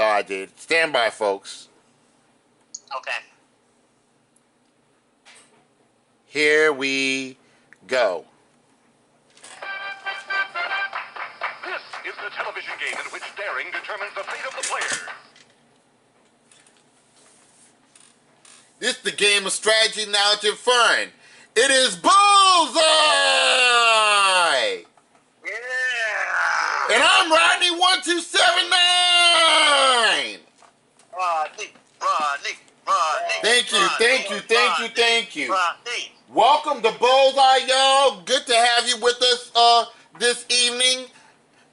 thought I did. Stand by, folks. Okay. Here we go. This is the television game in which daring determines the fate of the player. This is the game of strategy, knowledge, and fun. It is Bullseye! Yeah! And I'm Rodney1279! Rodney. Thank you. Welcome to Bullseye, y'all. Good to have you with us this evening.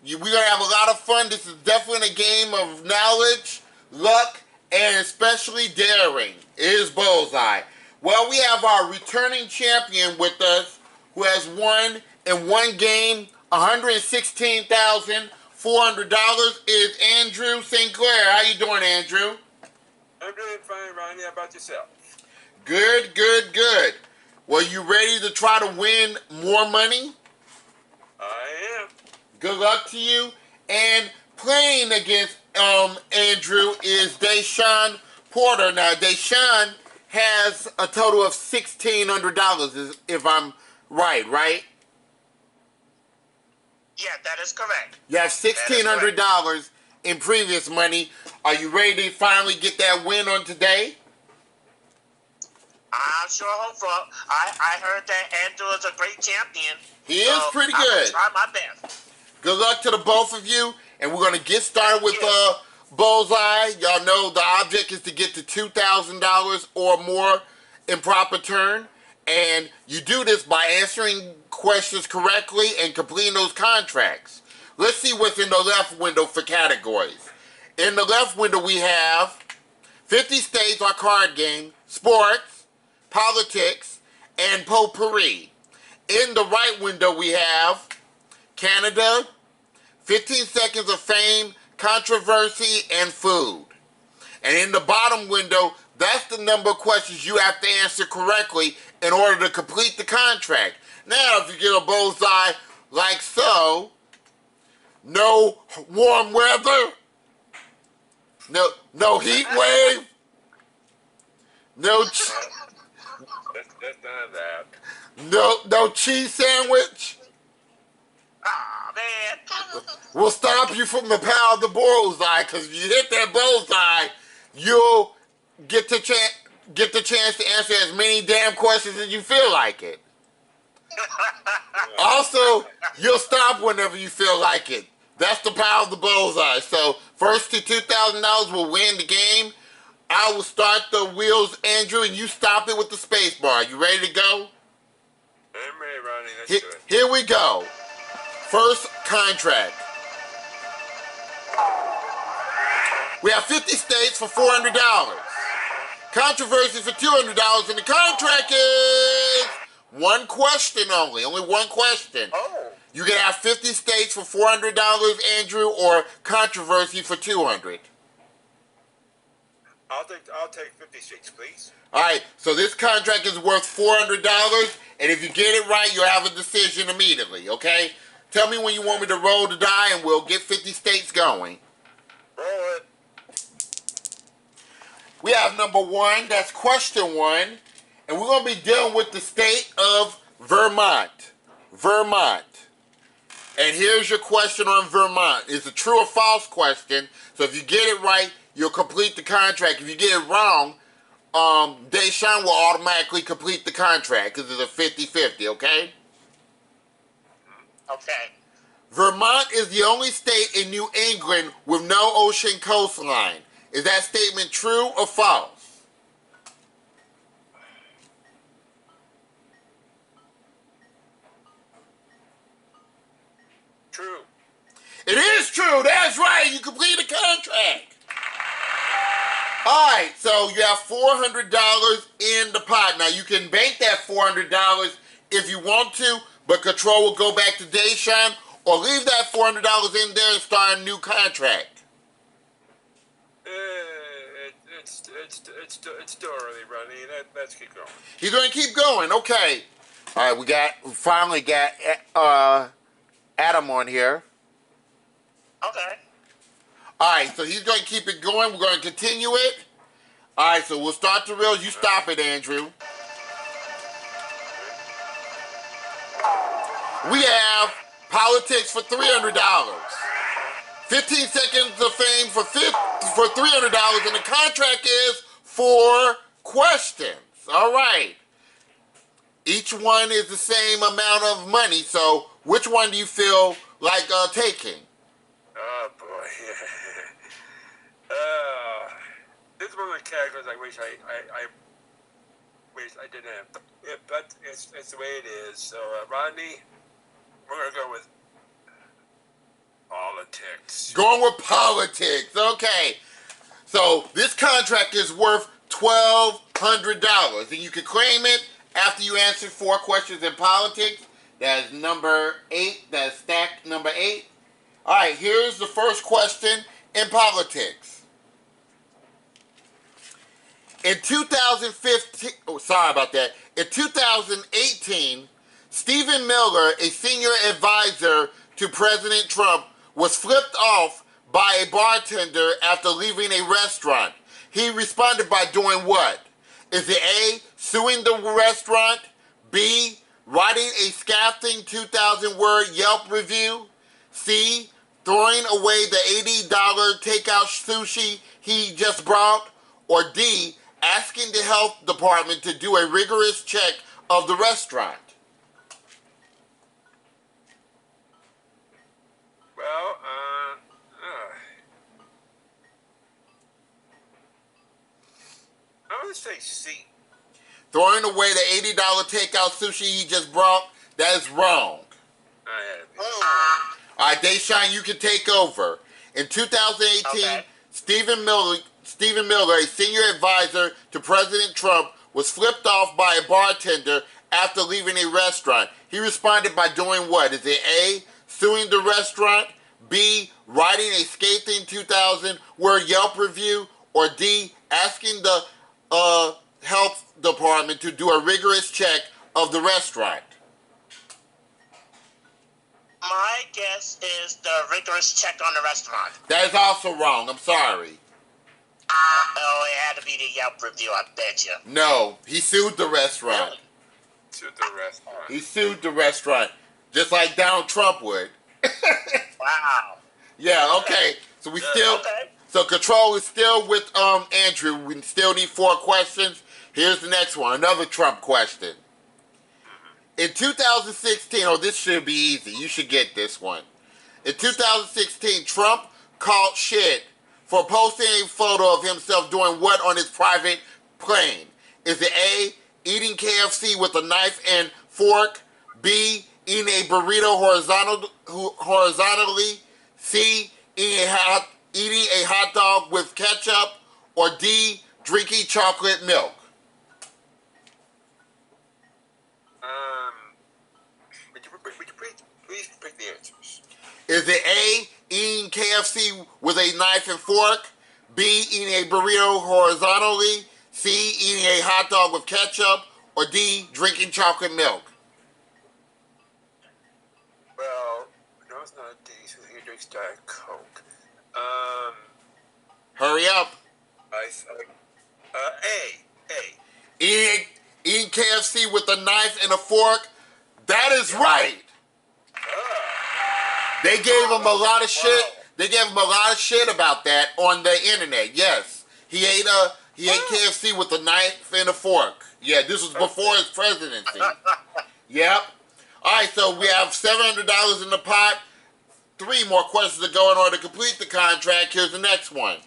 We're going to have a lot of fun. This is definitely a game of knowledge, luck, and especially daring. It is Bullseye. Well, we have our returning champion with us who has won in one game $116,400 is Andrew Sinclair. How you doing, Andrew? I'm doing fine, Ronnie. How about yourself? Good. Well, you ready to try to win more money? I am. Good luck to you. And playing against Andrew is Deshon Porter. Now, Deshon has a total of $1,600, if I'm right? Yeah, that is correct. You have $1,600 in previous money. Are you ready to finally get that win on today? I'm sure hope for. I heard that Andrew is a great champion. He is pretty good. I'm try my best. Good luck to the both of you, and we're going to get started with Bullseye. Y'all know the object is to get to $2,000 or more in proper turn, and you do this by answering questions correctly and completing those contracts. Let's see what's in the left window for categories. In the left window we have 50 states, our card game, sports, politics, and potpourri. In the right window we have Canada, 15 seconds of fame, controversy, and food. And in the bottom window, that's the number of questions you have to answer correctly in order to complete the contract. Now, if you get a bullseye like so, no warm weather, no heat wave, That's none of that. no cheese sandwich, Ah, man. will stop you from the power of the bullseye, because if you hit that bullseye, you'll get the chance to answer as many damn questions as you feel like it. Also, you'll stop whenever you feel like it. That's the power of the bullseye. So, first to $2,000 will win the game. I will start the wheels, Andrew, and you stop it with the space bar. You ready to go? I'm ready, Ronnie. Let's do it. Here we go. First contract. We have 50 states for $400. Controversy for $200, and the contract is one question only one question. Oh. You can have 50 states for $400, Andrew, or controversy for $200. I'll take 50 states, please. All right, so this contract is worth $400, and if you get it right, you'll have a decision immediately, okay? Tell me when you want me to roll the die, and we'll get 50 states going. Roll it. We have number one, that's question one, and we're going to be dealing with the state of Vermont. Vermont. And here's your question on Vermont. It's a true or false question, so if you get it right, you'll complete the contract. If you get it wrong, Deshon will automatically complete the contract because it's a 50-50, okay? Okay. Vermont is the only state in New England with no ocean coastline. Is that statement true or false? True. It is true. That's right. You complete the contract. All right, so you have $400 in the pot. Now, you can bank that $400 if you want to, but control will go back to Deshon, or leave that $400 in there and start a new contract. It's too early, Ronnie. Let's keep going. He's going to keep going. Okay. All right, we finally got Adam on here. Okay. All right, so he's going to keep it going. We're going to continue it. All right, so we'll start the reels. You stop it, Andrew. We have politics for $300. 15 seconds of fame for $300, and the contract is 4 questions. All right. Each one is the same amount of money, so which one do you feel like taking? Oh boy. This is one of the characters I wish I didn't have. Yeah, but it's the way it is. So Rodney, we're gonna go with politics. Going with politics. Okay. So this contract is worth $1,200, and you can claim it after you answer 4 questions in politics. That's number 8. That's stack number 8. All right, here's the first question in politics. In 2015, In 2018, Stephen Miller, a senior advisor to President Trump, was flipped off by a bartender after leaving a restaurant. He responded by doing what? Is it A, suing the restaurant, B, writing a scathing 2,000-word Yelp review, C, throwing away the $80 takeout sushi he just brought, or D, asking the health department to do a rigorous check of the restaurant? Well, I'm gonna say C. Throwing away the $80 takeout sushi he just brought, that is wrong. All right, Deshon, you can take over. In 2018, Okay. Stephen Miller, a senior advisor to President Trump, was flipped off by a bartender after leaving a restaurant. He responded by doing what? Is it A, suing the restaurant, B, writing a scathing 2,000-word Yelp review, or D, asking the health department to do a rigorous check of the restaurant? My guess is the rigorous check on the restaurant. That is also wrong. I'm sorry. Oh, it had to be the Yelp review, I bet you. No, he sued the restaurant. Really? To the restaurant. He sued the restaurant, just like Donald Trump would. Wow. Yeah, okay. So we still, Okay. so control is still with Andrew. We still need 4 questions. Here's the next one, another Trump question. In 2016, this should be easy. You should get this one. In 2016, Trump caught shit for posting a photo of himself doing what on his private plane? Is it A, eating KFC with a knife and fork, B, eating a burrito horizontally, C, eating a hot dog with ketchup, or D, drinking chocolate milk? Would you please pick the answers? Is it A, eating KFC with a knife and fork, B, eating a burrito horizontally, C, eating a hot dog with ketchup, or D, drinking chocolate milk? Well, no, it's not a D, so he drinks Diet Coke. Hurry up. I thought, A. Eating KFC with a knife and a fork, that is right. They gave him a lot of shit. They gave him a lot of shit about that on the internet. Yes, he ate KFC with a knife and a fork. Yeah, this was before his presidency. Yep. All right, so we have $700 in the pot. 3 more questions to go in order to complete the contract. Here's the next one.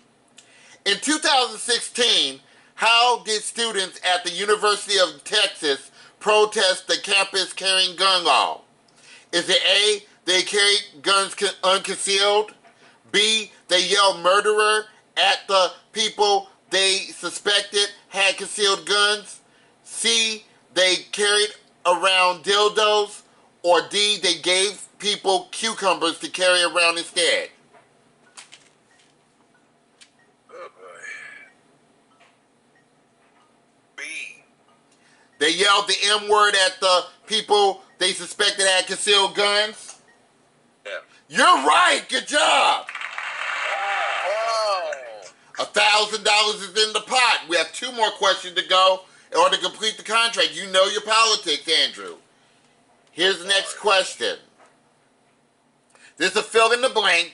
In 2016, how did students at the University of Texas protest the campus carrying gun law? Is it A, they carried guns unconcealed, B, they yelled murderer at the people they suspected had concealed guns, C, they carried around dildos, or D, they gave people cucumbers to carry around instead? Oh boy. B. They yelled the M word at the people they suspected had concealed guns? Yeah. You're right. Good job. $1,000 is in the pot. We have 2 more questions to go in order to complete the contract. You know your politics, Andrew. Here's the next question. This is a fill in the blank.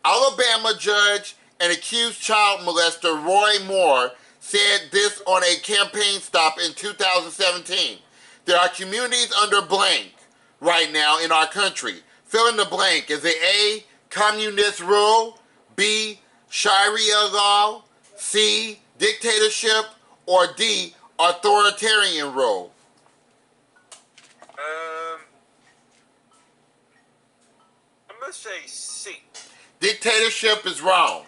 Alabama judge and accused child molester Roy Moore said this on a campaign stop in 2017. There are communities under blank right now in our country. Fill in the blank. Is it A, communist rule, B, Sharia law, C, dictatorship, or D, authoritarian rule? I'm going to say C. Dictatorship is wrong.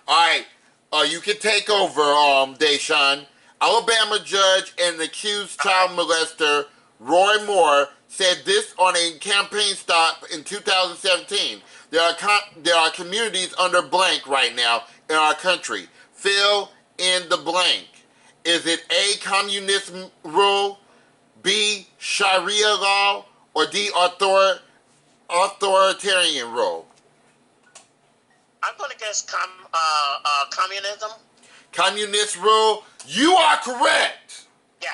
Alright, you can take over, Deshon. Alabama judge and accused child molester Roy Moore said this on a campaign stop in 2017. There are communities under blank right now in our country. Fill in the blank. Is it A, communist rule, B, Sharia law, or D, authoritarian rule? I'm going to guess communism. Communist rule. You are correct. Yeah.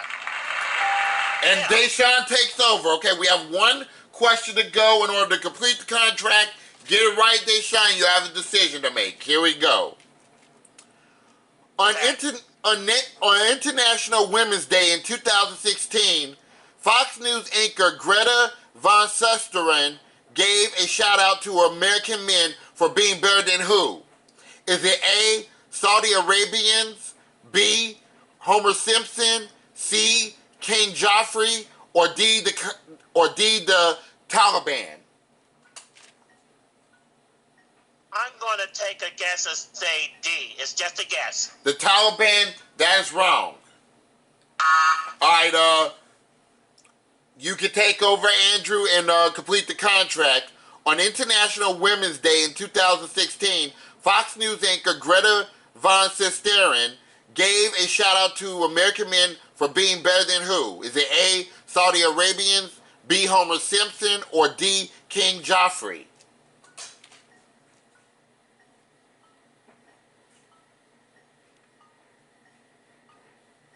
And Deshon takes over. Okay, we have 1 question to go in order to complete the contract. Get it right, Deshon. You have a decision to make. Here we go. On International Women's Day in 2016, Fox News anchor Greta Van Susteren gave a shout out to American men for being better than who? Is it A, Saudi Arabians, B, Homer Simpson, C, King Joffrey, or D, the Taliban? I'm going to take a guess and say D. It's just a guess. The Taliban, that is wrong. Alright, you can take over, Andrew, and complete the contract. On International Women's Day in 2016, Fox News anchor Greta Van Susteren gave a shout out to American men for being better than who? Is it A, Saudi Arabians, B, Homer Simpson, or D, King Joffrey?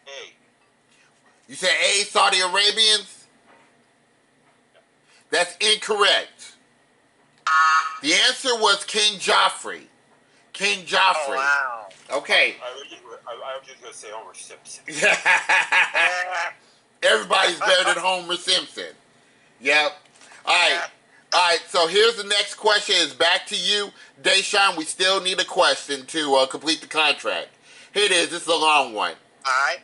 A. You said A, Saudi Arabians? That's incorrect. The answer was King Joffrey. King Joffrey. Oh, wow. Okay. I was just going to say Homer Simpson. Everybody's better than Homer Simpson. Yep. Alright, so here's the next question. It's back to you, Deshon. We still need a question to complete the contract. Here it is. This is a long one. Alright.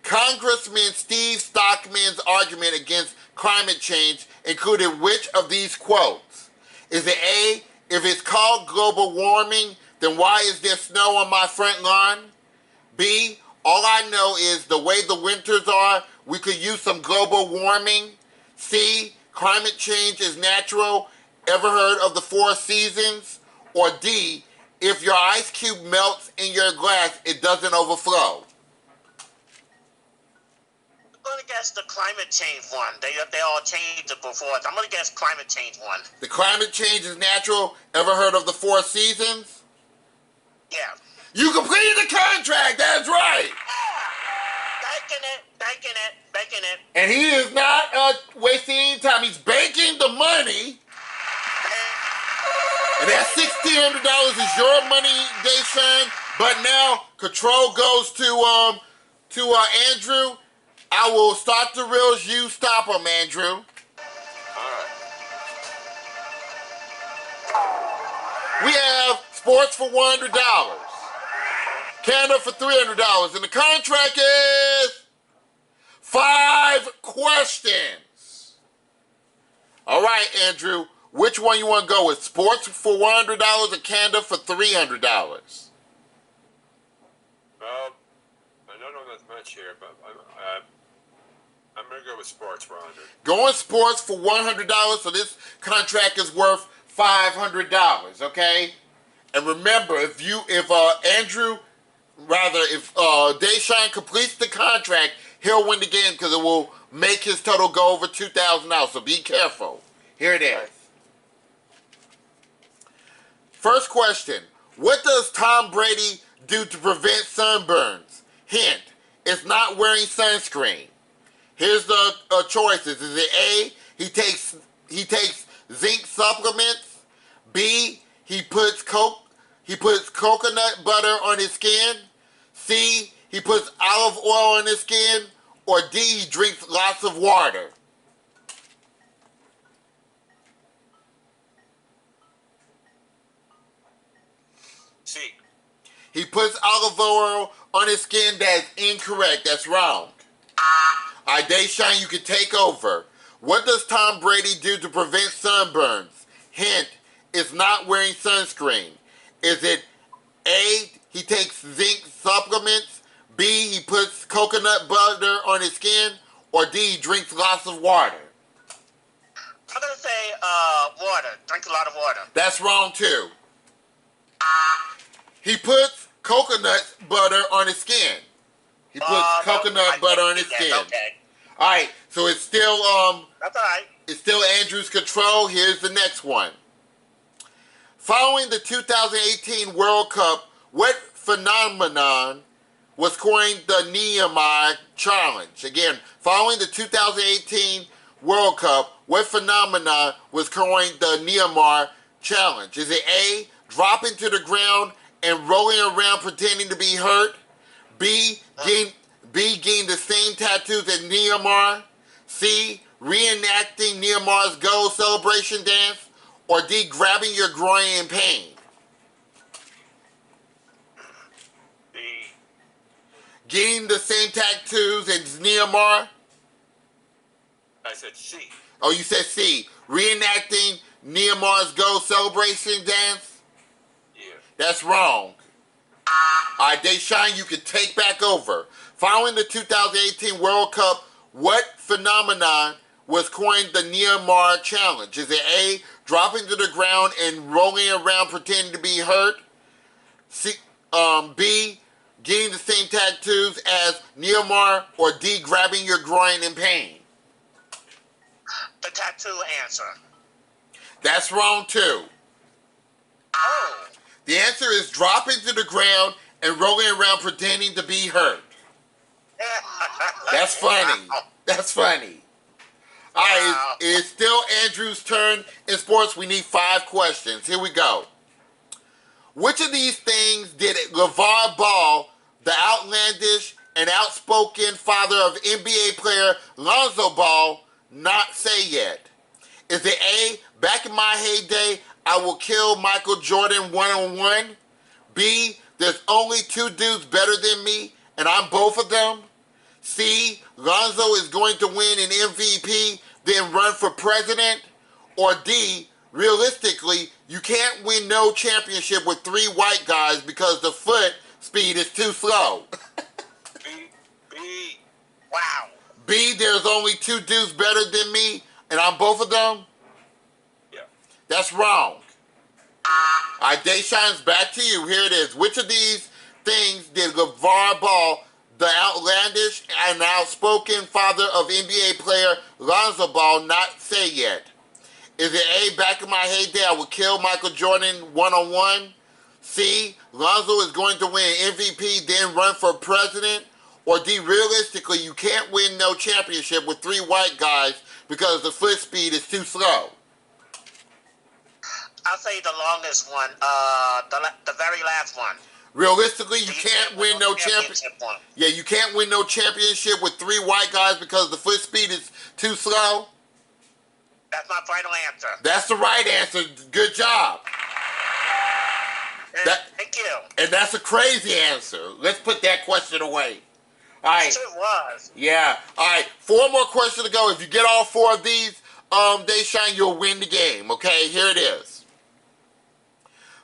Congressman Steve Stockman's argument against climate change included which of these quotes? Is it A, if it's called global warming, then why is there snow on my front lawn? B, all I know is the way the winters are, we could use some global warming. C, climate change is natural. Ever heard of the 4 seasons? Or D, if your ice cube melts in your glass, it doesn't overflow. I'm going to guess the climate change one. They all changed it before. I'm going to guess climate change one. The climate change is natural. Ever heard of the 4 seasons? Yeah. You completed the contract. That's right. Banking it. And he is not wasting any time. He's banking the money. And that $1,600 is your money, Deshon. But now control goes to Andrew. I will start the reels. You stop them, Andrew. All right. We have sports for $100. Canada for $300. And the contract is 5 questions. All right, Andrew. Which one you want to go with? Sports for $100 or Canada for $300? I don't know that much here, but I'm going to go with sports for 100. Going sports for $100, so this contract is worth $500, okay? And remember, if Deshon completes the contract, he'll win the game because it will make his total go over $2,000, so be careful. Here it is. First question. What does Tom Brady do to prevent sunburns? Hint, it's not wearing sunscreen. Here's the choices. Is it A, he takes zinc supplements? B, he puts coconut butter on his skin? C, he puts olive oil on his skin? Or D, he drinks lots of water? C. He puts olive oil on his skin. That's incorrect. That's wrong. All right, Deshon, you can take over. What does Tom Brady do to prevent sunburns? Hint, it's not wearing sunscreen. Is it A, he takes zinc supplements? B, he puts coconut butter on his skin? Or D, he drinks lots of water? I'm going to say water. Drink a lot of water. That's wrong, too. He puts coconut butter on his skin. He puts coconut butter on his skin. Okay. All right, so it's still That's all right. it's still Andrew's control. Here's the next one. Following the 2018 World Cup, what phenomenon was coined the Nehemiah Challenge? Again, following the 2018 World Cup, what phenomenon was coined the Nehemiah Challenge? Is it A, dropping to the ground and rolling around pretending to be hurt? B, getting the same tattoos as Nehemiah? C, reenacting Nehemiah's goal celebration dance? Or D, grabbing your groin in pain? B. Getting the same tattoos as Nehemiah? I said C. Oh, you said C. Reenacting Nehemiah's goal celebration dance? Yeah. That's wrong. All right, Deshon, you can take back over. Following the 2018 World Cup, what phenomenon was coined the Nehemiah Challenge? Is it A, dropping to the ground and rolling around pretending to be hurt? C, B, getting the same tattoos as Nehemiah? Or D, grabbing your groin in pain? The tattoo answer. That's wrong, too. Oh. The answer is dropping to the ground and rolling around pretending to be hurt. That's funny. That's funny. All right, it's still Andrew's turn. In sports, we need 5 questions. Here we go. Which of these things did LeVar Ball, the outlandish and outspoken father of NBA player Lonzo Ball, not say yet? Is it A, back in my heyday, I will kill Michael Jordan one-on-one? B, there's only 2 dudes better than me, and I'm both of them? C, Lonzo is going to win an MVP, then run for president? Or D, realistically, you can't win no championship with 3 white guys because the foot speed is too slow? B. Wow. B, there's only 2 dudes better than me, and I'm both of them? Yeah. That's wrong. All right, Deshon's back to you. Here it is. Which of these things did LeVar Ball, the outlandish and outspoken father of NBA player Lonzo Ball, not say yet? Is it A, back in my heyday, I would kill Michael Jordan one-on-one? C, Lonzo is going to win MVP, then run for president? Or D, realistically, you can't win no championship with 3 white guys because the foot speed is too slow? I'll say the longest one. The very last one. Realistically, you can't win no championship. one. Yeah, you can't win no championship with 3 white guys because the foot speed is too slow? That's my final answer. That's the right answer. Good job. Thank you. And that's a crazy answer. Let's put that question away. All right. Yes, it was. Yeah. All right. 4 more questions to go. If you get all 4 of these, Deshon, you'll win the game. Okay, here it is.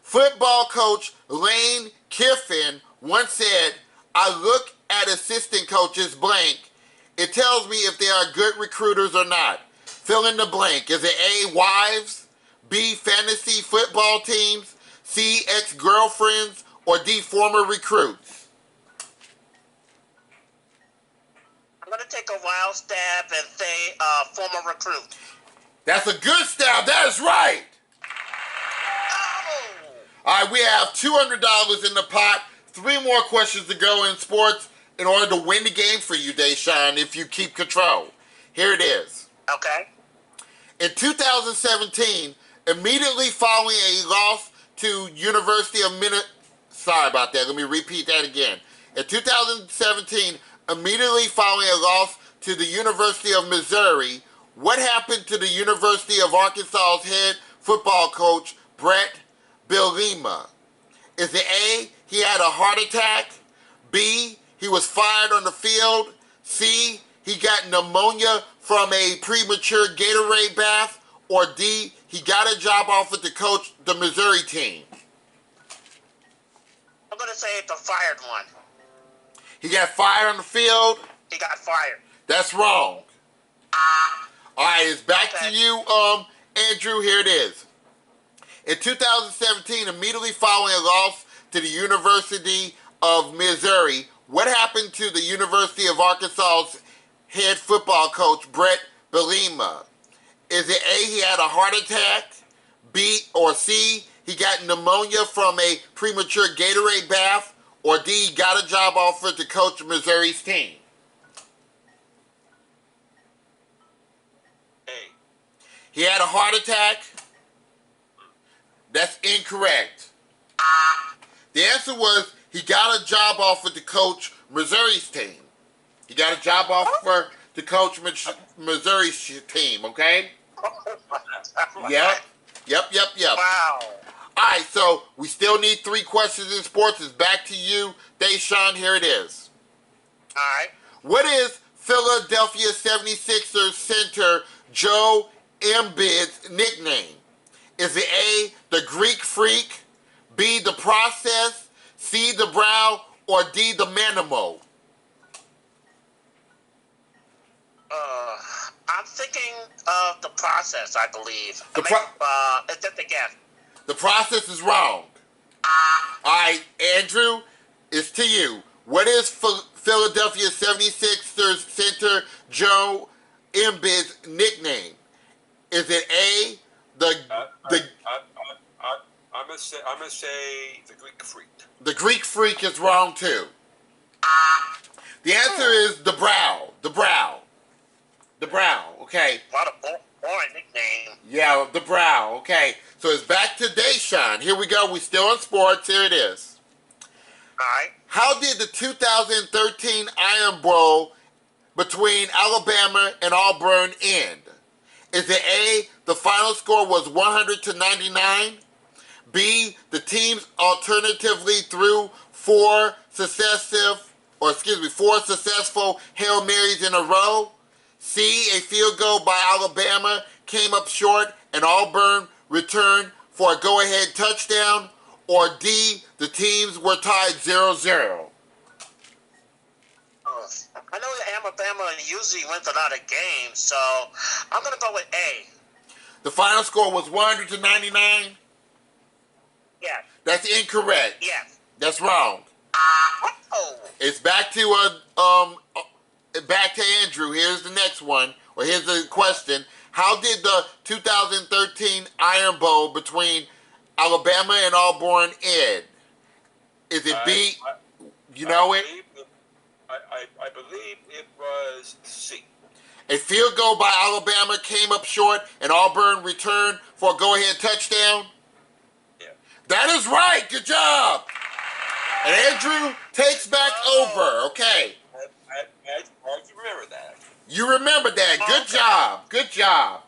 Football coach Lane Kiffin once said, I look at assistant coaches blank. It tells me if they are good recruiters or not. Fill in the blank. Is it A, wives? B, fantasy football teams? C, ex-girlfriends? Or D, former recruits? I'm going to take a wild stab and say former recruit. That's a good stab. That is right. Oh! All right, we have $200 in the pot. 3 more questions to go in sports in order to win the game for you, Deshon, if you keep control. Here it is. Okay. In 2017, immediately following a loss to University of Minnesota, sorry about that, let me repeat that again. In 2017, immediately following a loss to the University of Missouri, what happened to the University of Arkansas's head football coach, Brett Bielema? Is it A, he had a heart attack, B, he was fired on the field, C, he got pneumonia from a premature Gatorade bath, or D, he got a job offer to coach the Missouri team? I'm going to say it's the fired one. He got fired on the field? He got fired. That's wrong. All right, it's back to you, Andrew. Here it is. In 2017, immediately following a loss to the University of Missouri, what happened to the University of Arkansas's head football coach, Brett Bielema? Is it A, he had a heart attack, B or C, he got pneumonia from a premature Gatorade bath, or D, he got a job offer to coach Missouri's team? A. He had a heart attack? That's incorrect. The answer was he got a job offer to coach Missouri's team. He got a job offer to coach Missouri's team, okay? Yep. Wow. All right, so we still need 3 questions in sports. It's back to you, Deshon. Here it is. All right. What is Philadelphia 76ers center Joe Embiid's nickname? Is it A, the Greek Freak, B, the Process, C, the Brow, or D, the Manimal? I'm thinking of the Process, I believe. Is that the guess? The Process is wrong. All right, Andrew, it's to you. What is Philadelphia 76ers center Joe Embiid's nickname? Is it A, I'm gonna say the Greek Freak. The Greek Freak is wrong too. The answer is the Brow. The Brow. The Brow, okay. What a boring nickname. Yeah, the Brow, okay. So it's back to Deshon. Here we go. We're still in sports. Here it is. All right. How did the 2013 Iron Bowl between Alabama and Auburn end? Is it A, the final score was 100-99? B, the teams alternatively threw 4 successful Hail Marys in a row? C, a field goal by Alabama came up short and Auburn returned for a go-ahead touchdown? Or D, the teams were tied 0-0? I know that Alabama usually wins a lot of games, so I'm going to go with A. The final score was 100-99? Yeah. That's incorrect. Yeah. That's wrong. Oh. It's back to Andrew. Here's the next one, or here's the question. How did the 2013 Iron Bowl between Alabama and Auburn end? Is it B? You know it? I believe it was C. A field goal by Alabama came up short and Auburn returned for a go-ahead touchdown? Yeah. That is right. Good job. And Andrew takes back over. Okay. I remember that. You remember that. Good job. Good job.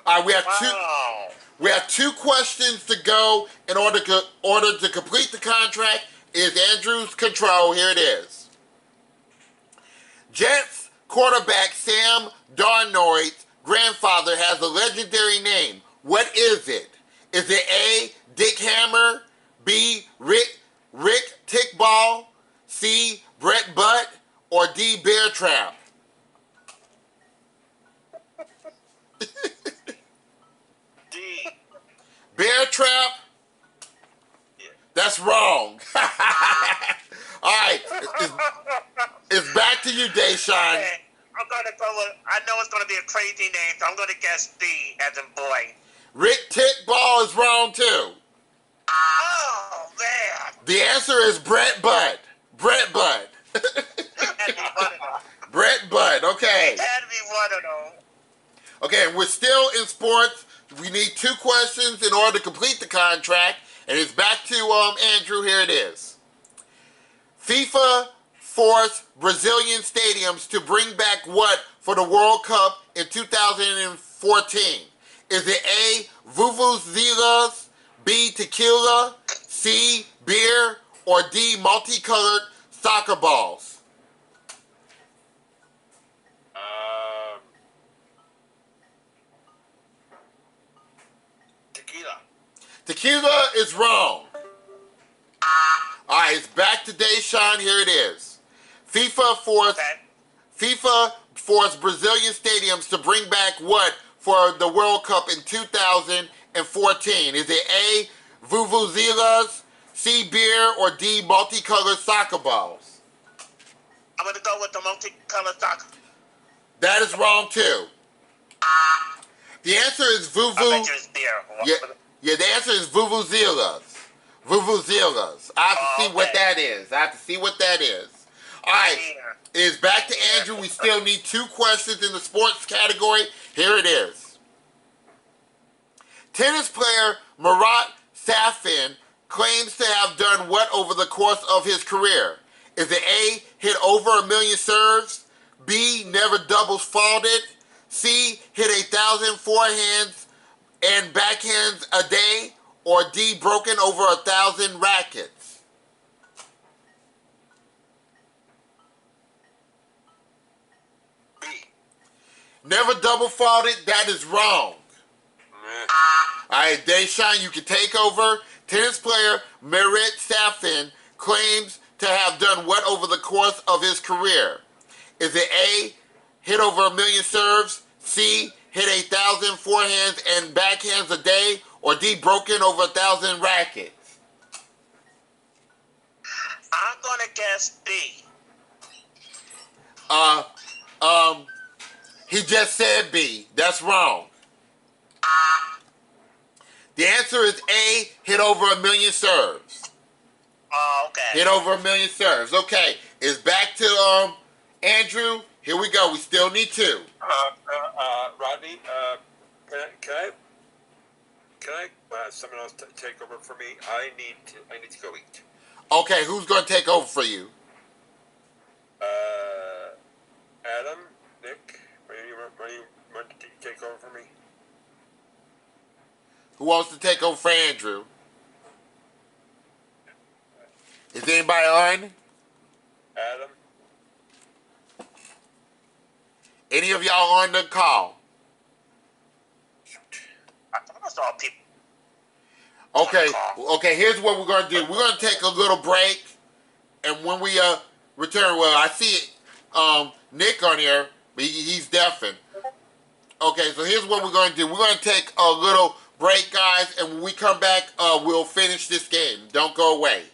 All right, we have Wow. We have 2 questions to go in order to complete the contract. Is Andrew's control. Here it is. Jets quarterback Sam Darnold's grandfather has a legendary name. What is it? Is it A, Dick Hammer, B, Rick Tickball, C, Brett Butt, or D, Bear Trap? D. Bear Trap? Yeah. That's wrong. All right, it's back to you, Deshon. Okay. I'm going to go with, I know it's going to be a crazy name, so I'm going to guess B as in boy. Rick Tickball is wrong too. Oh. answer is Brett Budd. Brett Budd. Had to be one of them. Brett Budd. Okay. Had to be one of them. Okay, we're still in sports. We need 2 questions in order to complete the contract. And it's back to Andrew. Here it is. FIFA forced Brazilian stadiums to bring back what for the World Cup in 2014? Is it A, vuvuzelas, B, tequila, C, beer, or D, multicolored soccer balls? Tequila. Tequila is wrong. Alright, it's back to Deshon. Here it is. FIFA forced Brazilian stadiums to bring back what for the World Cup in 2014? Is it A, vuvuzelas, C, beer, or D, multicolored soccer balls? I'm going to go with the multicolored soccer. That is wrong too. The answer is I bet you it's beer. Yeah, the answer is vuvuzelas. Vuvuzelas. I have to see what that is. All right, it's back to Andrew. We still need 2 questions in the sports category. Here it is. Tennis player Marat Safin claims to have done what over the course of his career? Is it A, hit over 1 million serves, B, never doubles faulted, C, hit 1,000 forehands and backhands a day, or D, broken over 1,000 rackets? B. Never double faulted, that is wrong. Meh. Alright, Deshon, you can take over. Tennis player Marat Safin claims to have done what over the course of his career? Is it A, hit over 1 million serves, C, hit 1,000 forehands and backhands a day, or D, broken over 1,000 rackets? I'm going to guess B. He just said B. That's wrong. The answer is A, hit over 1 million serves. Oh, okay. Hit over 1 million serves. Okay, it's back to Andrew. Here we go. We still need 2. Rodney, can I someone else take over for me? I need to go eat. Okay, who's going to take over for you? Adam, Nick, you want to take over for me? Who wants to take over for Andrew? Is anybody on? Adam. Any of y'all on the call? I thought I saw people. Okay, here's what we're going to do. We're going to take a little break, and when we return, well, I see Nick on here, but he's deafened. Okay, so here's what we're going to do. We're going to take a little break, guys, and when we come back, we'll finish this game. Don't go away.